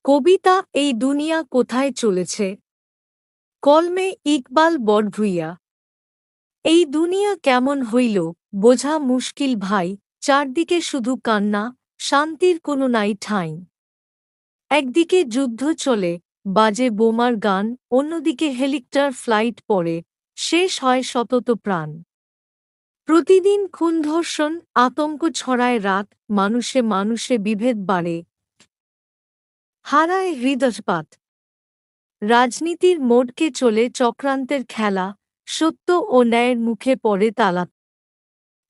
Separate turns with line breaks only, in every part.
কবিতা এই দুনিয়া কোথায় চলেছে? কলমে ইকবাল বড়ভূঁইয়া। এই দুনিয়া কেমন হইল বোঝা মুশকিল ভাই, চারদিকে শুধু কান্না, শান্তির কোনো নাই ঠাঁই। একদিকে যুদ্ধ চলে, বাজে বোমার গান, অন্যদিকে হেলিকপ্টার ফ্লাইট পড়ে, শেষ হয় শতত প্রাণ। প্রতিদিন খুন ধর্ষণ, আতঙ্ক ছড়ায় রাত, মানুষে মানুষে বিভেদ বাড়ে, হারায় হৃদয়পাত। রাজনীতির মোড়কে চলে চক্রান্তের খেলা, সত্য ও ন্যায়ের মুখে পড়ে তালা।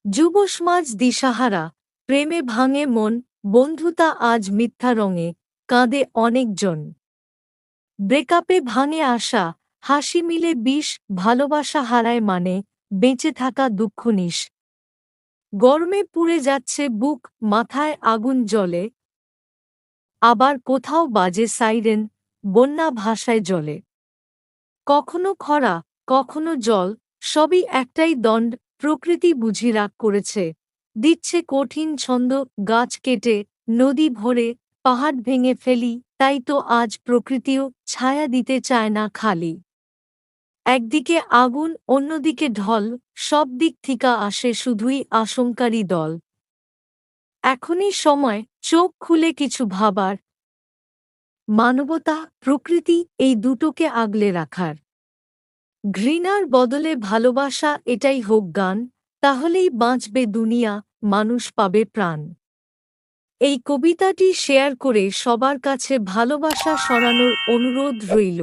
যুব সমাজ দিশাহারা, প্রেমে ভাঙে মন, বন্ধুতা আজ মিথ্যা রঙে, কাঁদে অনেকজন। ব্রেকআপে ভাঙে আশা, হাসি মিলে বিষ, ভালোবাসা হারায় মানে, বেঁচে থাকা দুঃখ নিশ। গরমে পুড়ে যাচ্ছে বুক, মাথায় আগুন জ্বলে, আবার কোথাও বাজে সাইরেন, বন্যা ভাষায় জলে। কখনো খরা, কখনো জল, সবই একটাই দণ্ড, প্রকৃতি বুঝি রাগ করেছে, দিচ্ছে কঠিন ছন্দ, গাছ কেটে, নদী ভরে, পাহাড় ভেঙে ফেলি, তাই তো আজ প্রকৃতিও ছায়া দিতে চায় না খালি। একদিকে আগুন, অন্যদিকে ঢল, সব দিক থিকা আসে শুধুই আশঙ্কারী দল। এখনই সময় চোখ খুলে কিছু ভাবার, মানবতা, প্রকৃতি এই দুটোকে আগলে রাখার। ঘৃণার বদলে ভালোবাসা এটাই হোক গান, তাহলেই বাঁচবে দুনিয়া, মানুষ পাবে প্রাণ। এই কবিতাটি শেয়ার করে সবার কাছে ভালোবাসা ছড়ানোর অনুরোধ রইল।